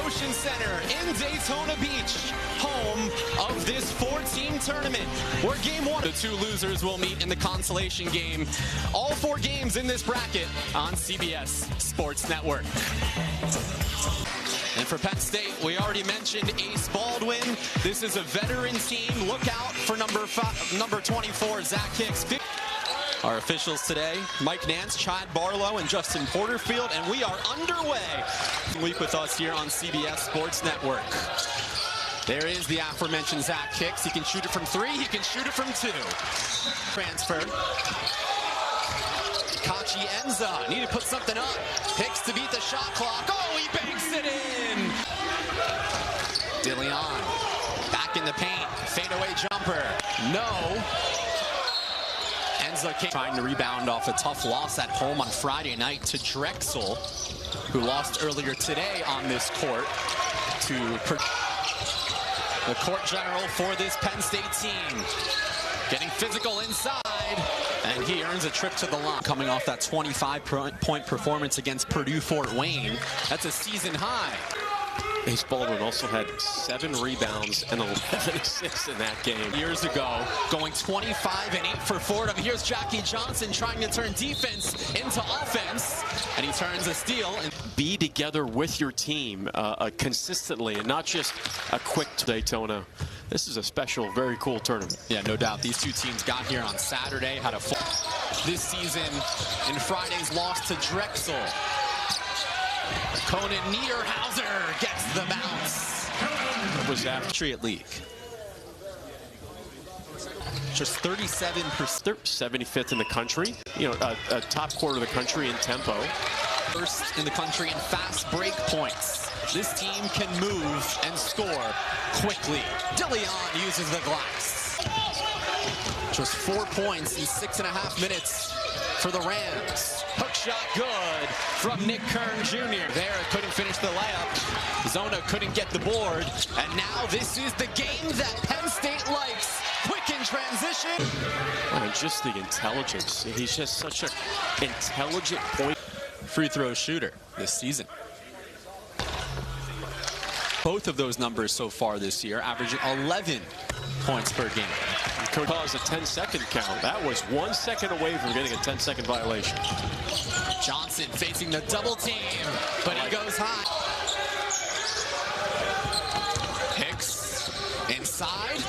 Motion Center in Daytona Beach, home of this 4-team tournament, where game one, the two losers will meet in the consolation game. All 4 games in this bracket on CBS Sports Network. And for Penn State, we already mentioned Ace Baldwin. This is a veteran team. Look out for number 24, Zach Hicks. Our officials today, Mike Nance, Chad Barlow, and Justin Porterfield, and we are underway. Week with us here on CBS Sports Network. There is the aforementioned Zach Hicks. He can shoot it from 3, he can shoot it from 2. Transfer. Kachi Enza, need to put something up. Hicks to beat the shot clock. Oh, he banks it in! DeLeon, back in the paint, fadeaway jumper. No. Enza trying to rebound off a tough loss at home on Friday night to Drexel, who lost earlier today on this court to the court general for this Penn State team. Getting physical inside, and he earns a trip to the line. Coming off that 25-point performance against Purdue Fort Wayne. That's a season high. Ace Baldwin also had 7 rebounds and 11 assists in that game. Years ago, going 25 and 8 for Fordham. Here's Jackie Johnson trying to turn defense into offense, and he turns a steal. And be together with your team consistently, and not just a quick Daytona. This is a special, very cool tournament. Yeah, no doubt. These two teams got here on Saturday, had a full this season in Friday's loss to Drexel. Conan Niederhauser gets the bounce. That was after Patriot League. Just 37%. 75th in the country. You know, a top quarter of the country in tempo. First in the country in fast break points. This team can move and score quickly. DeLeon uses the glass. Just 4 points in 6.5 minutes for the Rams. Hook shot good from Nick Kern Jr. There, couldn't finish the layup. Zona couldn't get the board. And now this is the game that Penn State likes. Quick in transition. And just the intelligence. He's just such an intelligent point. Free throw shooter this season. Both of those numbers so far this year, averaging 11 points per game. Could cause a 10-second count. That was 1 second away from getting a 10-second violation. Johnson facing the double team, but he goes high. Hicks inside.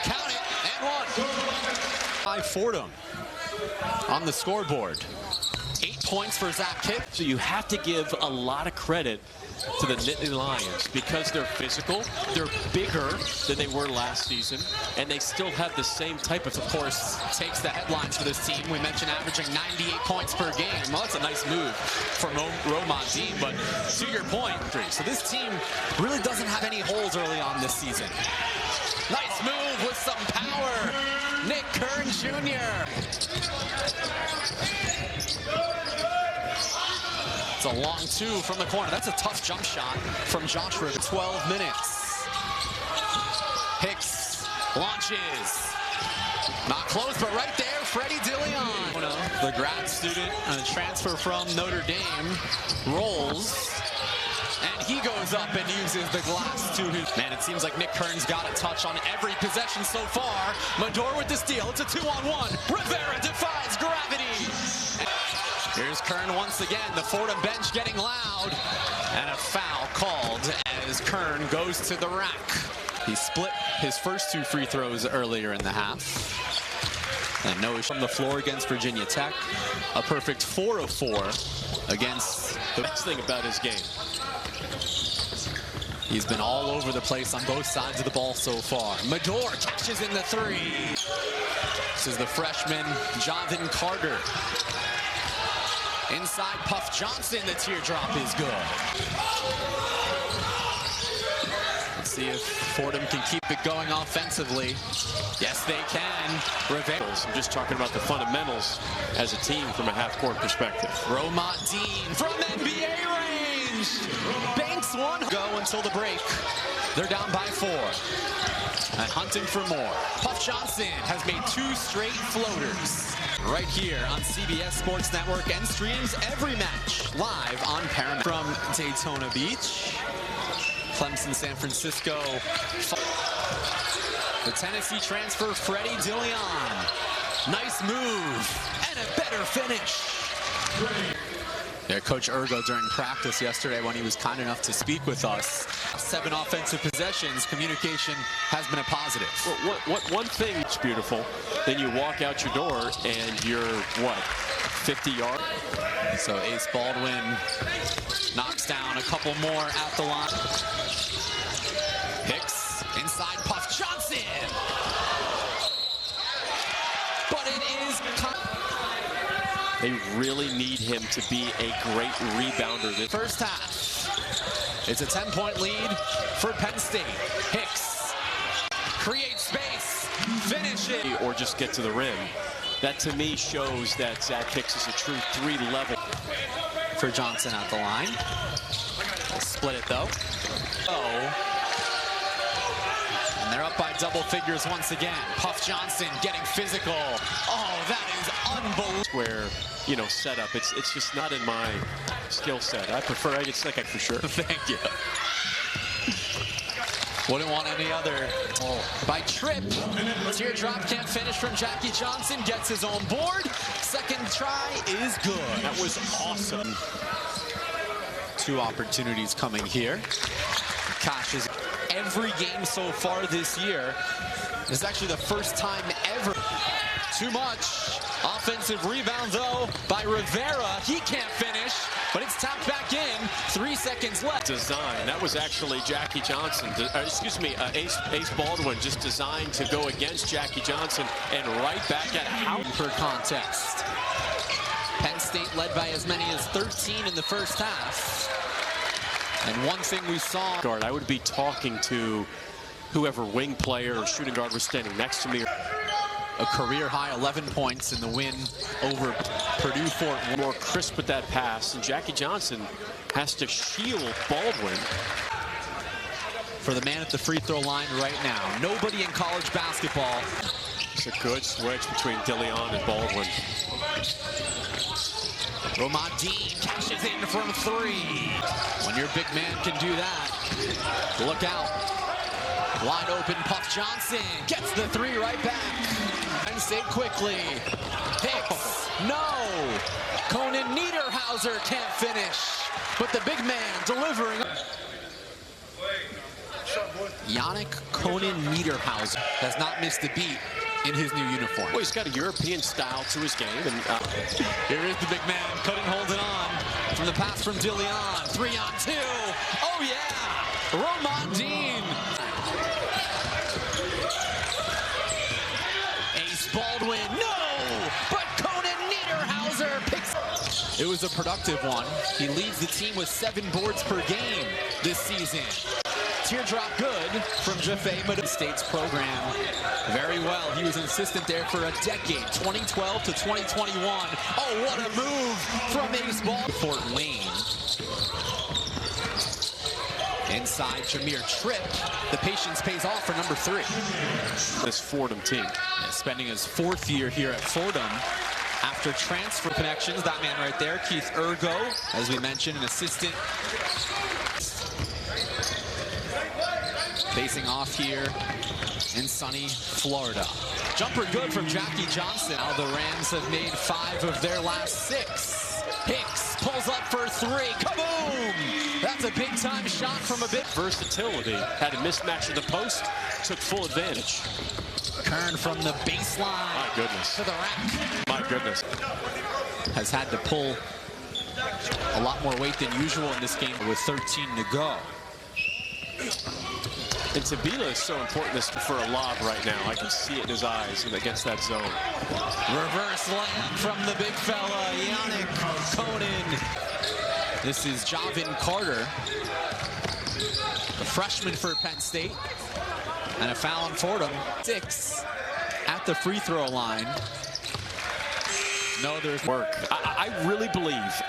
Count it, and 1. By Fordham on the scoreboard. 8 points for Zach Hicks. So you have to give a lot of credit to the Nittany Lions because they're physical, they're bigger than they were last season, and they still have the same type of course, takes the headlines for this team. We mentioned averaging 98 points per game. Well, that's a nice move from Romont Dean, but to your point, so this team really doesn't have any holes early on this season. Nice move with some power. Nick Kern Jr. It's a long 2 from the corner. That's a tough jump shot from Joshua. 12 minutes. Hicks launches. Not close, but right there, Freddie DeLeon. The grad student, a transfer from Notre Dame, rolls. And he goes up and uses the glass to his... Man, it seems like Nick Kern's got a touch on every possession so far. Mador with the steal. It's a 2-on-1. Rivera defies gravity. Here's Kern once again. The Fordham bench getting loud. And a foul called as Kern goes to the rack. He split his first 2 free throws earlier in the half. And no issue from the floor against Virginia Tech. A perfect 4 of 4 against the best thing about his game. He's been all over the place on both sides of the ball so far. Mador catches in the 3. This is the freshman, Jonathan Carter. Inside Puff Johnson, the teardrop is good. Let's see if Fordham can keep it going offensively. Yes, they can. Rivera. I'm just talking about the fundamentals as a team from a half-court perspective. Romont Dean from NBA range. Banks one. Go until the break. They're down by 4. And hunting for more. Puff Johnson has made 2 straight floaters. Right here on CBS Sports Network and streams every match live on Paramount. From Daytona Beach, Clemson, San Francisco. The Tennessee transfer, Freddie Dilion. Nice move and a better finish. Yeah, Coach Ergo during practice yesterday when he was kind enough to speak with us. 7 offensive possessions, communication has been a positive. Well, one thing that's beautiful, then you walk out your door and you're, what, 50 yards? So Ace Baldwin knocks down a couple more at the line. Hicks inside Puff Johnson. But it is... They really need him to be a great rebounder. This first half. It's a 10-point lead for Penn State. Hicks creates space, finish it. Or just get to the rim. That to me shows that Zach Hicks is a true 3-level. For Johnson at the line. They'll split it though. And they're up by double figures once again. Puff Johnson getting physical. Oh, that is unbelievable. Where, you know, setup. It's just not in my skill set. I prefer I get second for sure. Thank you. Wouldn't want any other. By Tripp. Teardrop can't finish from Jackie Johnson. Gets his own board. Second try is good. That was awesome. 2 opportunities coming here. Cash is every game so far this year. This is actually the first time ever. Too much. Offensive rebound, though, by Rivera. He can't finish, but it's tapped back in. 3 seconds left. Design. That was actually Jackie Johnson. Ace Baldwin just designed to go against Jackie Johnson and right back at how for context. Penn State led by as many as 13 in the first half. And one thing we saw. I would be talking to whoever wing player or shooting guard was standing next to me. A career-high 11 points in the win over Purdue Fort. More crisp with that pass, and Jackie Johnson has to shield Baldwin. For the man at the free throw line right now. Nobody in college basketball. It's a good switch between Dilion and Baldwin. Romadine cashes in from 3. When your big man can do that, look out. Wide open, Puff Johnson gets the 3 right back. Penn State quickly. Hicks, no. Conan Niederhauser can't finish, but the big man delivering. Yannick Conan Niederhauser has not missed a beat in his new uniform. Well, he's got a European style to his game. And here is the big man, couldn't hold it on. From the pass from Dilion, 3-on-2. Oh yeah, Romandine. Ace Baldwin, no, but Conan Niederhauser picks. It was a productive one. He leads the team with 7 boards per game this season. Teardrop good from Jaffe Penn State's program very well. He was an assistant there for a decade, 2012 to 2021. Oh, what a move from Ace Baldwin. Fort Wayne. Inside Jameer Tripp. The patience pays off for number 3. This Fordham team. Yeah, spending his 4th year here at Fordham. After transfer connections, that man right there, Keith Ergo, as we mentioned, an assistant. Facing off here in sunny Florida. Jumper good from Jackie Johnson. Now the Rams have made 5 of their last 6. Hicks pulls up for 3. Kaboom! That's a big-time shot from a bit. Versatility. Had a mismatch at the post. Took full advantage. Kern from the baseline. My goodness. To the rack. My goodness. Has had to pull a lot more weight than usual in this game with 13 to go. And Tabila is so important for a lob right now. I can see it in his eyes against that zone. Reverse layup from the big fella, Yannick Conan. This is Javin Carter, a freshman for Penn State. And a foul on Fordham. 6 at the free throw line. No, there's work. I really believe,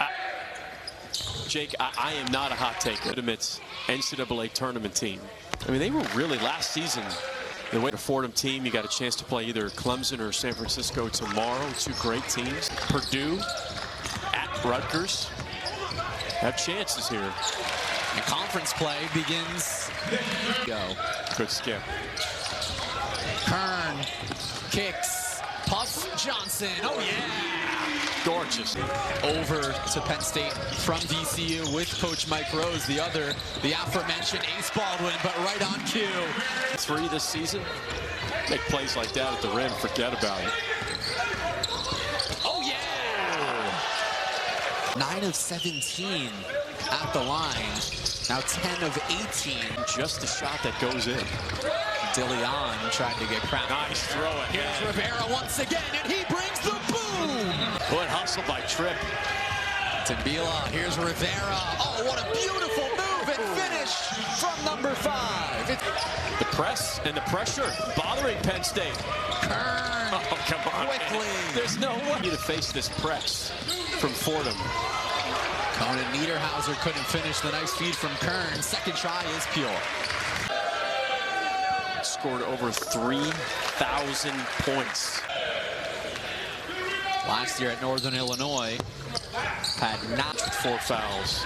Jake, I am not a hot taker. It's NCAA tournament team. I mean, they were really last season. The way the Fordham team, you got a chance to play either Clemson or San Francisco tomorrow. 2 great teams. Purdue at Rutgers have chances here. And conference play begins. Go. Good skip. Kern kicks. Puff Johnson. Oh, yeah. Gorgeous. Over to Penn State from VCU with Coach Mike Rose. The other, the aforementioned Ace Baldwin, but right on cue. 3 this season. Make plays like that at the rim. Forget about it. Oh, yeah. 9 of 17 at the line. Now 10 of 18. Just a shot that goes in. DeLeon tried to get cracked. Nice throw ahead. Here's Rivera once again, and he brings the boom. Good hustle by Tripp. Tabila, here's Rivera. Oh, what a beautiful move and finish from number 5. The press and the pressure bothering Penn State. Kern. Oh, come on. Quickly. There's no way to face this press from Fordham. Conan Niederhauser couldn't finish the nice feed from Kern. Second try is pure. Scored over 3,000 points. Last year at Northern Illinois, had not 4 fouls.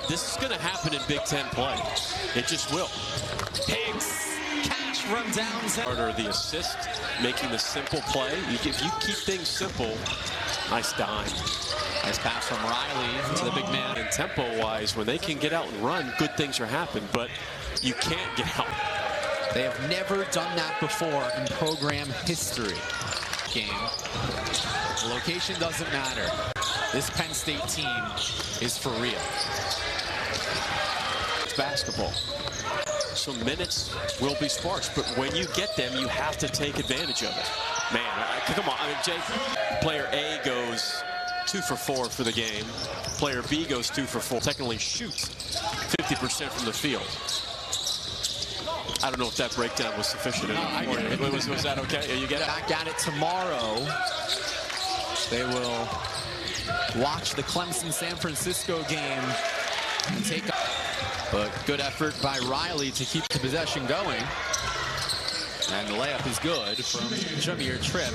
This is going to happen in Big Ten play. It just will. Higgs, catch from downtown. Or the assist, making the simple play. If you keep things simple, nice dime. Nice pass from Riley to the big man. And tempo-wise, when they can get out and run, good things are happening. But you can't get out. They have never done that before in program history. Game. The location doesn't matter. This Penn State team is for real. It's basketball. So minutes will be sparse, but when you get them, you have to take advantage of it. Man, come on. I mean, Jake, player A goes 2 for 4 for the game. Player B goes 2 for 4. Technically shoots 50% from the field. I don't know if that breakdown was sufficient. Was that okay? You get it? Back at it tomorrow. They will watch the Clemson-San Francisco game and take up. But good effort by Riley to keep the possession going. And the layup is good from Jameer Tripp.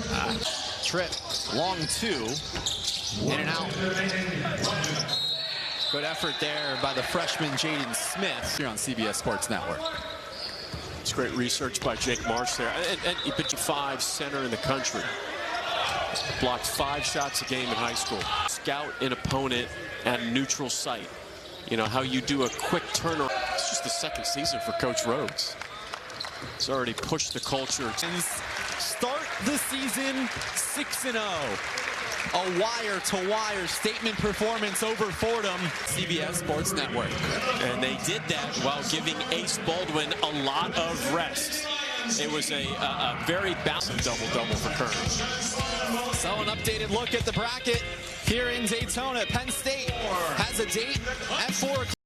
Tripp, long 2. In and out. Good effort there by the freshman Jaden Smith here on CBS Sports Network. It's great research by Jake Marsh there. And he pitched 5 center in the country. Blocked 5 shots a game in high school. Scout an opponent at a neutral site. You know, how you do a quick turnaround. It's just the 2nd season for Coach Rhodes. He's already pushed the culture. Start the season 6-0. A wire-to-wire statement performance over Fordham. CBS Sports Network. And they did that while giving Ace Baldwin a lot of rest. It was a very balanced double-double for Kern. So an updated look at the bracket here in Daytona. Penn State has a date at 4 o'clock.